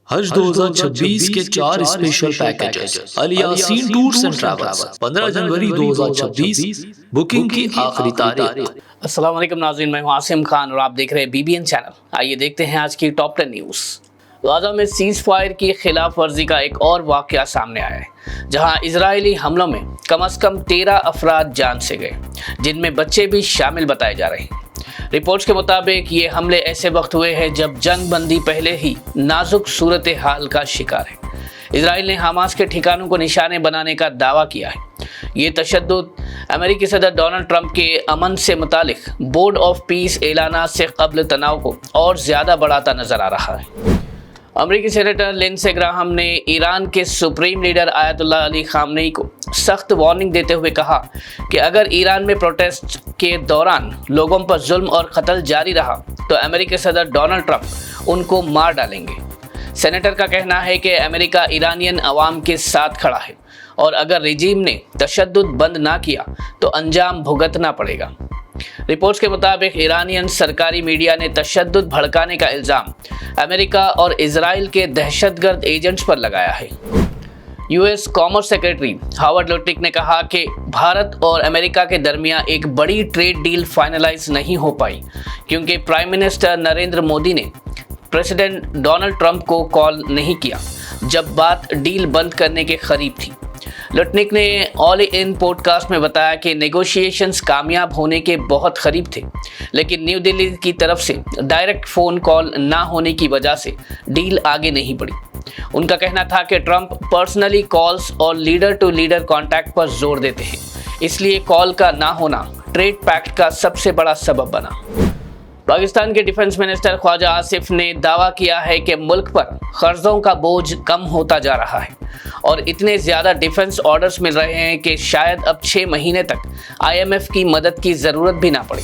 حج 2026 کے 4 special packages Alyaseen tours and travels 15 جنوری 2026 booking کی آخری تاریخ۔ السلام علیکم ناظرین، میں ہوں عاصم خان اور آپ دیکھ رہے ہیں BBN چینل۔ آئیے دیکھتے ہیں آج کی ٹاپ 10 نیوز۔ غزہ میں سیز فائر کی خلاف ورزی کا ایک اور واقعہ سامنے آیا ہے، جہاں اسرائیلی حملوں میں کم از کم 13 افراد جان سے گئے، جن میں بچے بھی شامل بتائے جا رہے ہیں۔ رپورٹس کے مطابق یہ حملے ایسے وقت ہوئے ہیں جب جنگ بندی پہلے ہی نازک صورتحال کا شکار ہے۔ اسرائیل نے حماس کے ٹھکانوں کو نشانے بنانے کا دعویٰ کیا ہے۔ یہ تشدد امریکی صدر ڈونلڈ ٹرمپ کے امن سے متعلق بورڈ آف پیس اعلانات سے قبل تناؤ کو اور زیادہ بڑھاتا نظر آ رہا ہے۔ امریکی سینیٹر لنسے گراہم نے ایران کے سپریم لیڈر آیت اللہ علی خامنئی کو سخت وارننگ دیتے ہوئے کہا کہ اگر ایران میں پروٹیسٹ کے دوران لوگوں پر ظلم اور قتل جاری رہا تو امریکی صدر ڈونلڈ ٹرمپ ان کو مار ڈالیں گے۔ سینیٹر کا کہنا ہے کہ امریکہ ایرانین عوام کے ساتھ کھڑا ہے اور اگر رجیم نے تشدد بند نہ کیا تو انجام بھگتنا پڑے گا۔ رپورٹس کے مطابق ایرانین سرکاری میڈیا نے تشدد بھڑکانے کا الزام امریکہ اور اسرائیل کے دہشت گرد ایجنٹس پر لگایا ہے۔ US کامرس سیکرٹری ہاورڈ لوٹنک نے کہا کہ بھارت اور امریکہ کے درمیان ایک بڑی ٹریڈ ڈیل فائنلائز نہیں ہو پائی کیونکہ پرائم منسٹر نریندر مودی نے پریزیڈنٹ ڈونلڈ ٹرمپ کو کال نہیں کیا جب بات ڈیل بند کرنے کے قریب تھی۔ لوٹنک نے آل ان پوڈ کاسٹ میں بتایا کہ نیگوشیشنز کامیاب ہونے کے بہت قریب تھے، لیکن نیو دلی کی طرف سے ڈائریکٹ فون کال نہ ہونے کی وجہ سے ڈیل آگے نہیں بڑھی۔ ان کا کہنا تھا کہ ٹرمپ پرسنلی کالز اور لیڈر ٹو لیڈر کانٹیکٹ پر زور دیتے ہیں، اس لیے کال کا نہ ہونا ٹریڈ پیکٹ کا سب سے بڑا سبب بنا۔ پاکستان کے ڈیفنس منسٹر خواجہ آصف نے دعویٰ کیا ہے کہ ملک پر قرضوں کا بوجھ کم ہوتا جا رہا ہے اور اتنے زیادہ ڈیفنس آرڈرز مل رہے ہیں کہ شاید اب 6 مہینے تک IMF کی مدد کی ضرورت بھی نہ پڑے۔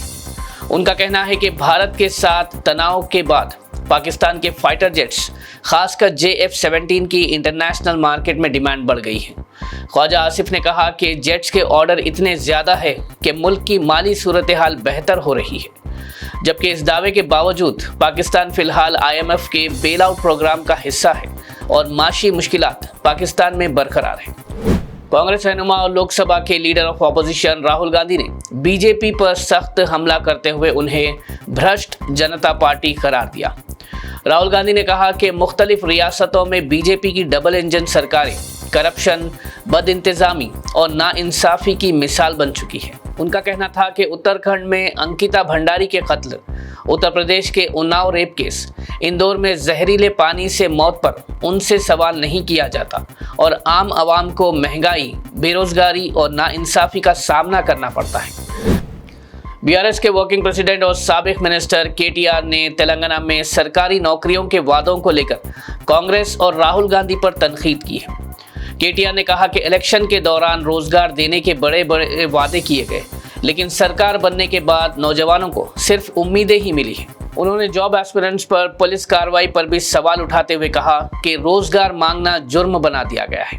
ان کا کہنا ہے کہ بھارت کے ساتھ تناؤ کے بعد پاکستان کے فائٹر جیٹس خاص کر JF-17 کی انٹرنیشنل مارکیٹ میں ڈیمانڈ بڑھ گئی ہے۔ خواجہ آصف نے کہا کہ جیٹس کے آرڈر اتنے زیادہ ہے کہ ملک کی مالی صورتحال بہتر ہو رہی ہے، جبکہ اس دعوے کے باوجود پاکستان فی الحال IMF کے بیل آؤٹ پروگرام کا حصہ ہے اور معاشی مشکلات پاکستان میں برقرار ہیں۔ کانگریس رہنما اور لوک سبھا کے leader of opposition Rahul Gandhi نے BJP پر سخت حملہ کرتے ہوئے انہیں بھرشٹ جنتا پارٹی قرار دیا۔ راہل گاندھی نے کہا کہ مختلف ریاستوں میں BJP کی ڈبل انجن سرکاریں کرپشن، بد انتظامی اور ناانصافی کی مثال بن چکی ہے۔ ان کا کہنا تھا کہ اتراکھنڈ میں انکتا بھنڈاری کے قتل، اتر پردیش کے اناؤ ریپ کیس، اندور میں زہریلے پانی سے موت پر ان سے سوال نہیں کیا جاتا اور عام عوام کو مہنگائی، بے روزگاری اور ناانصافی کا سامنا کرنا پڑتا ہے۔ BRS کے ورکنگ پریزیڈنٹ اور سابق منسٹر KTR نے تلنگانہ میں سرکاری نوکریوں کے وعدوں کو لے کر کانگریس اور راہل گاندھی پر تنقید کی ہے۔ KTR نے کہا کہ الیکشن کے دوران روزگار دینے کے بڑے بڑے وعدے کیے گئے، لیکن سرکار بننے کے بعد نوجوانوں کو صرف امیدیں ہی ملی ہیں۔ انہوں نے جاب ایسپیرنٹس پر پولیس کارروائی پر بھی سوال اٹھاتے ہوئے کہا کہ روزگار مانگنا جرم بنا دیا گیا ہے۔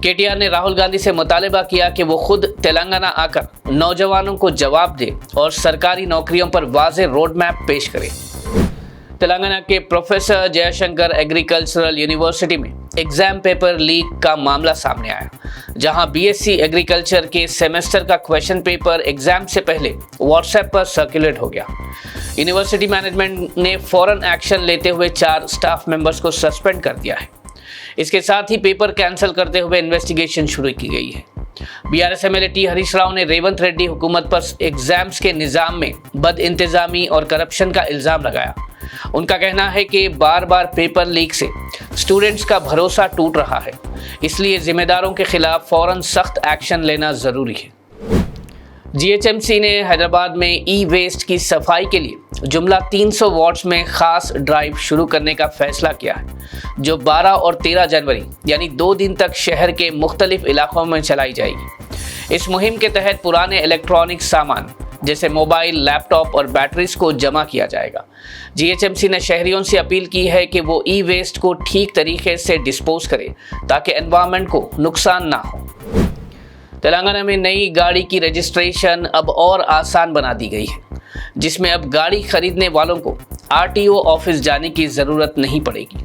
KTR نے راہل گاندھی سے مطالبہ کیا کہ وہ خود تلنگانہ آ کر نوجوانوں کو جواب دے اور سرکاری نوکریوں پر واضح روڈ میپ پیش کرے۔ تلنگانہ کے professor J Shankar agricultural university میں ایگزام پیپر لیک کا معاملہ سامنے آیا، جہاں BSc ایگریکلچر کے سیمسٹر کا کویشچن پیپر ایگزام سے پہلے واٹس ایپ پر سرکولیٹ ہو گیا۔ یونیورسٹی مینجمنٹ نے فوراً ایکشن لیتے ہوئے 4 اسٹاف ممبرز کو سسپینڈ کر دیا ہے۔ اس کے ساتھ ہی پیپر کینسل کرتے ہوئے انویسٹیگیشن شروع کی گئی ہے۔ BRS MLA T Harish Rao نے ریونت ریڈی حکومت پر ایگزامز کے نظام میں بد انتظامی اور کرپشن کا الزام لگایا۔ ان کا کہنا ہے کہ بار بار پیپر لیک سے اسٹوڈنٹس کا بھروسہ ٹوٹ رہا ہے، اس لیے ذمہ داروں کے خلاف فوراً سخت ایکشن لینا ضروری ہے۔ GHMC نے حیدرآباد میں ای ویسٹ کی صفائی کے لیے جملہ 300 واٹس میں خاص ڈرائیو شروع کرنے کا فیصلہ کیا ہے، جو 12 اور 13 جنوری یعنی 2 دن تک شہر کے مختلف علاقوں میں چلائی جائے گی۔ اس مہم کے تحت پرانے الیکٹرانک سامان جیسے موبائل، لیپ ٹاپ اور بیٹریز کو جمع کیا جائے گا۔ GHMC نے شہریوں سے اپیل کی ہے کہ وہ ای ویسٹ کو ٹھیک طریقے سے ڈسپوز کرے تاکہ انوائرمنٹ کو نقصان نہ ہو۔ تلنگانہ میں نئی گاڑی کی رجسٹریشن اب اور آسان بنا دی گئی ہے، جس میں اب گاڑی خریدنے والوں کو RTO آفس جانے کی ضرورت نہیں پڑے گی۔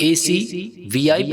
AC VIP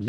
B